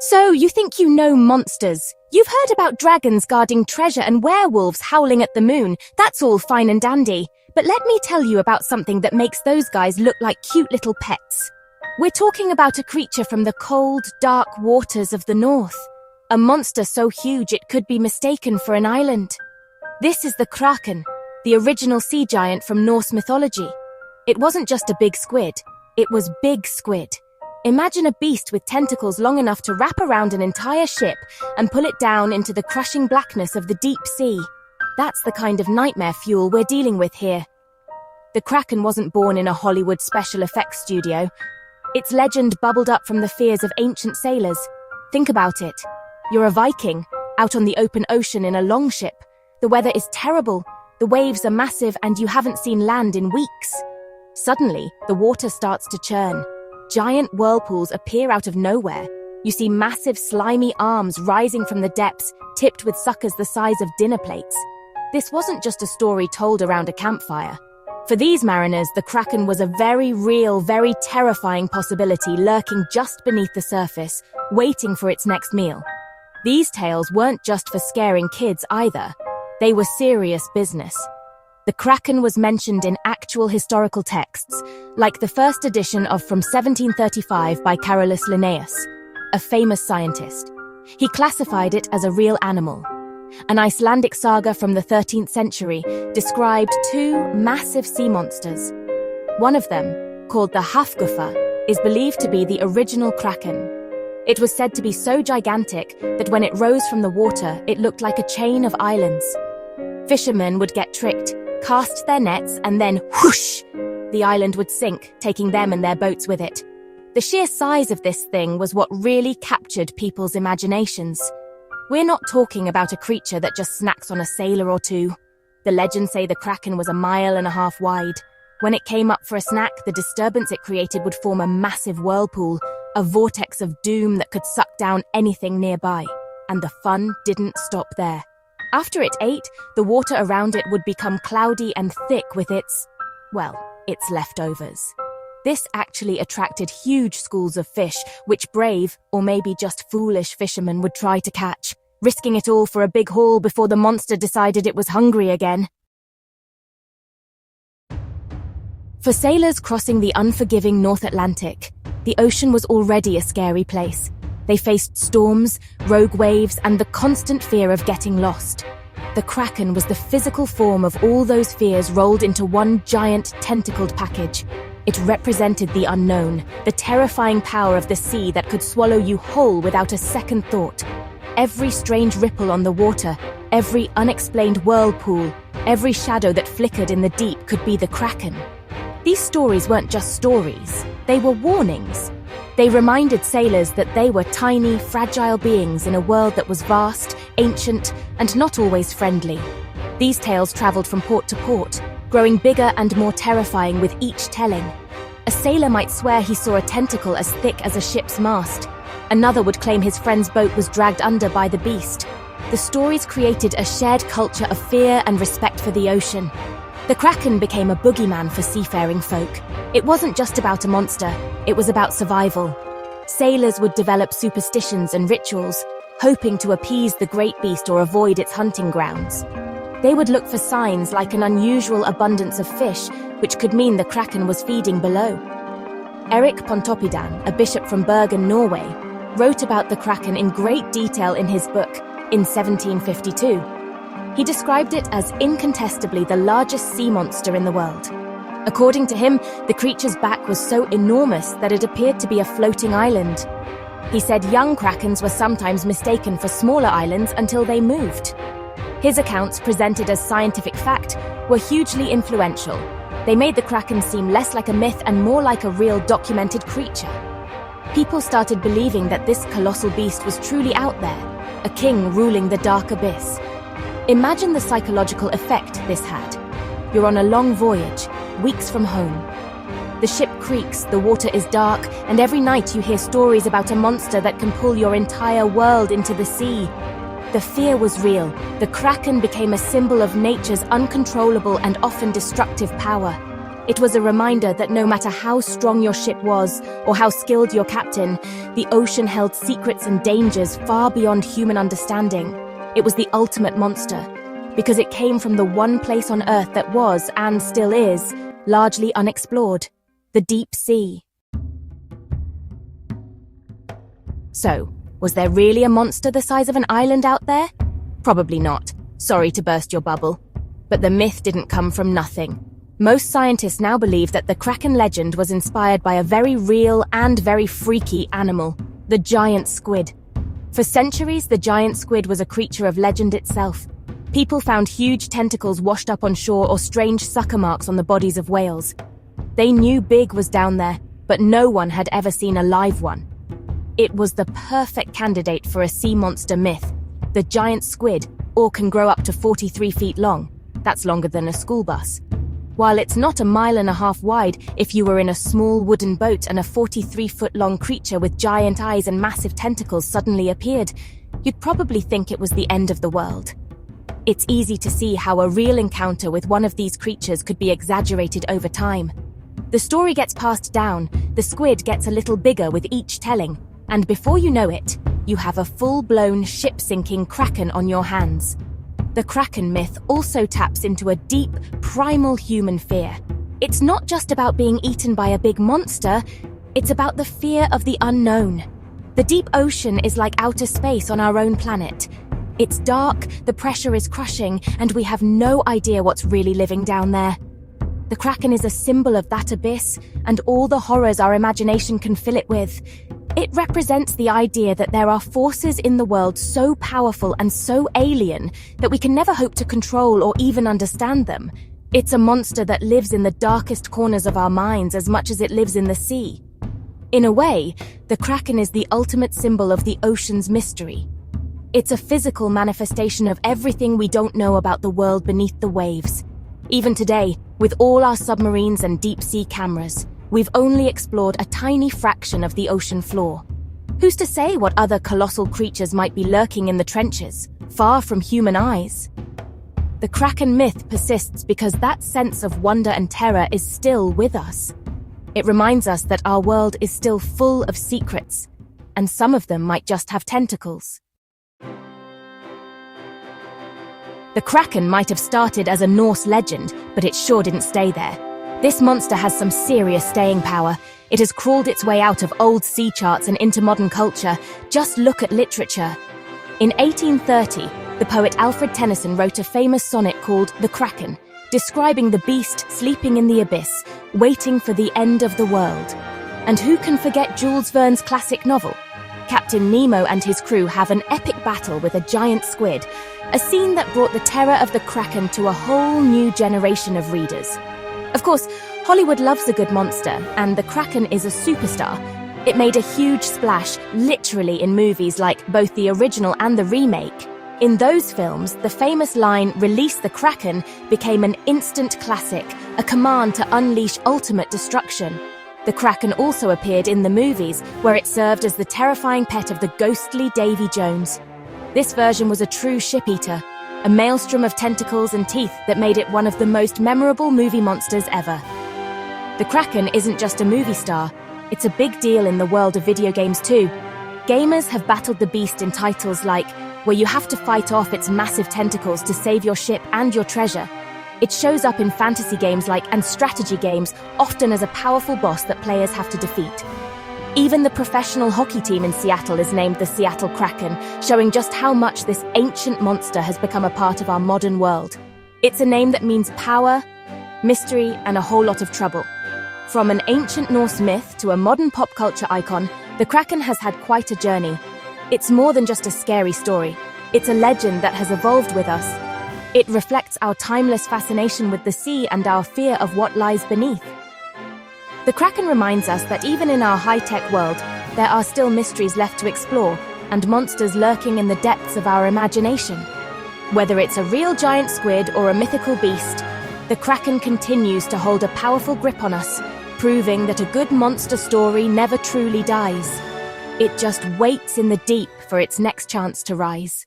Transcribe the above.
So, you think you know monsters. You've heard about dragons guarding treasure and werewolves howling at the moon. That's all fine and dandy. But let me tell you about something that makes those guys look like cute little pets. We're talking about a creature from the cold, dark waters of the north. A monster so huge it could be mistaken for an island. This is the Kraken, the original sea giant from Norse mythology. It wasn't just a big squid, it was big squid. Imagine a beast with tentacles long enough to wrap around an entire ship and pull it down into the crushing blackness of the deep sea. That's the kind of nightmare fuel we're dealing with here. The Kraken wasn't born in a Hollywood special effects studio. Its legend bubbled up from the fears of ancient sailors. Think about it. You're a Viking, out on the open ocean in a longship. The weather is terrible, the waves are massive, and you haven't seen land in weeks. Suddenly, the water starts to churn. Giant whirlpools appear out of nowhere. You see massive slimy arms rising from the depths, tipped with suckers the size of dinner plates. This wasn't just a story told around a campfire. For these mariners, the Kraken was a very real, very terrifying possibility lurking just beneath the surface, waiting for its next meal. These tales weren't just for scaring kids either. They were serious business. The Kraken was mentioned in actual historical texts, like the first edition of From 1735 by Carolus Linnaeus, a famous scientist. He classified it as a real animal. An Icelandic saga from the 13th century described two massive sea monsters. One of them, called the Hafgufa, is believed to be the original Kraken. It was said to be so gigantic that when it rose from the water, it looked like a chain of islands. Fishermen would get tricked, cast their nets, and then whoosh! The island would sink, taking them and their boats with it. The sheer size of this thing was what really captured people's imaginations. We're not talking about a creature that just snacks on a sailor or two. The legends say the Kraken was 1.5 miles wide. When it came up for a snack, the disturbance it created would form a massive whirlpool, a vortex of doom that could suck down anything nearby. And the fun didn't stop there. After it ate, the water around it would become cloudy and thick with its leftovers. This actually attracted huge schools of fish, which brave, or maybe just foolish fishermen would try to catch, risking it all for a big haul before the monster decided it was hungry again. For sailors crossing the unforgiving North Atlantic, the ocean was already a scary place. They faced storms, rogue waves, and the constant fear of getting lost. The Kraken was the physical form of all those fears rolled into one giant tentacled package. It represented the unknown, the terrifying power of the sea that could swallow you whole without a second thought. Every strange ripple on the water, every unexplained whirlpool, every shadow that flickered in the deep could be the Kraken. These stories weren't just stories, they were warnings. They reminded sailors that they were tiny, fragile beings in a world that was vast, ancient, and not always friendly. These tales traveled from port to port, growing bigger and more terrifying with each telling. A sailor might swear he saw a tentacle as thick as a ship's mast. Another would claim his friend's boat was dragged under by the beast. The stories created a shared culture of fear and respect for the ocean. The Kraken became a boogeyman for seafaring folk. It wasn't just about a monster, it was about survival. Sailors would develop superstitions and rituals, hoping to appease the great beast or avoid its hunting grounds. They would look for signs like an unusual abundance of fish, which could mean the Kraken was feeding below. Erik Pontoppidan, a bishop from Bergen, Norway, wrote about the Kraken in great detail in his book, in 1752. He described it as incontestably the largest sea monster in the world. According to him, the creature's back was so enormous that it appeared to be a floating island. He said young Krakens were sometimes mistaken for smaller islands until they moved. His accounts, presented as scientific fact, were hugely influential. They made the Kraken seem less like a myth and more like a real documented creature. People started believing that this colossal beast was truly out there, a king ruling the dark abyss. Imagine the psychological effect this had. You're on a long voyage, weeks from home. The ship creaks, the water is dark, and every night you hear stories about a monster that can pull your entire world into the sea. The fear was real. The Kraken became a symbol of nature's uncontrollable and often destructive power. It was a reminder that no matter how strong your ship was or how skilled your captain, the ocean held secrets and dangers far beyond human understanding. It was the ultimate monster, because it came from the one place on Earth that was, and still is, largely unexplored: the deep sea. So, was there really a monster the size of an island out there? Probably not. Sorry to burst your bubble. But the myth didn't come from nothing. Most scientists now believe that the Kraken legend was inspired by a very real and very freaky animal: the giant squid. For centuries, the giant squid was a creature of legend itself. People found huge tentacles washed up on shore or strange sucker marks on the bodies of whales. They knew big was down there, but no one had ever seen a live one. It was the perfect candidate for a sea monster myth. The giant squid, or can grow up to 43 feet long. That's longer than a school bus. While it's not a mile and a half wide, if you were in a small wooden boat and a 43-foot-long creature with giant eyes and massive tentacles suddenly appeared, you'd probably think it was the end of the world. It's easy to see how a real encounter with one of these creatures could be exaggerated over time. The story gets passed down, the squid gets a little bigger with each telling, and before you know it, you have a full-blown ship-sinking Kraken on your hands. The Kraken myth also taps into a deep, primal human fear. It's not just about being eaten by a big monster, it's about the fear of the unknown. The deep ocean is like outer space on our own planet. It's dark, the pressure is crushing, and we have no idea what's really living down there. The Kraken is a symbol of that abyss, and all the horrors our imagination can fill it with. It represents the idea that there are forces in the world so powerful and so alien that we can never hope to control or even understand them. It's a monster that lives in the darkest corners of our minds as much as it lives in the sea. In a way, the Kraken is the ultimate symbol of the ocean's mystery. It's a physical manifestation of everything we don't know about the world beneath the waves. Even today, with all our submarines and deep-sea cameras, we've only explored a tiny fraction of the ocean floor. Who's to say what other colossal creatures might be lurking in the trenches, far from human eyes? The Kraken myth persists because that sense of wonder and terror is still with us. It reminds us that our world is still full of secrets, and some of them might just have tentacles. The Kraken might have started as a Norse legend, but it sure didn't stay there. This monster has some serious staying power. It has crawled its way out of old sea charts and into modern culture. Just look at literature. In 1830, the poet Alfred Tennyson wrote a famous sonnet called The Kraken, describing the beast sleeping in the abyss, waiting for the end of the world. And who can forget Jules Verne's classic novel? Captain Nemo and his crew have an epic battle with a giant squid, a scene that brought the terror of the Kraken to a whole new generation of readers. Of course, Hollywood loves a good monster, and the Kraken is a superstar. It made a huge splash, literally, in movies like both the original and the remake. In those films, the famous line, "Release the Kraken," became an instant classic, a command to unleash ultimate destruction. The Kraken also appeared in the movies, where it served as the terrifying pet of the ghostly Davy Jones. This version was a true ship-eater, a maelstrom of tentacles and teeth that made it one of the most memorable movie monsters ever. The Kraken isn't just a movie star, it's a big deal in the world of video games too. Gamers have battled the beast in titles like, where you have to fight off its massive tentacles to save your ship and your treasure. It shows up in fantasy games and strategy games, often as a powerful boss that players have to defeat. Even the professional hockey team in Seattle is named the Seattle Kraken, showing just how much this ancient monster has become a part of our modern world. It's a name that means power, mystery, and a whole lot of trouble. From an ancient Norse myth to a modern pop culture icon, the Kraken has had quite a journey. It's more than just a scary story. It's a legend that has evolved with us. It reflects our timeless fascination with the sea and our fear of what lies beneath. The Kraken reminds us that even in our high-tech world, there are still mysteries left to explore and monsters lurking in the depths of our imagination. Whether it's a real giant squid or a mythical beast, the Kraken continues to hold a powerful grip on us, proving that a good monster story never truly dies. It just waits in the deep for its next chance to rise.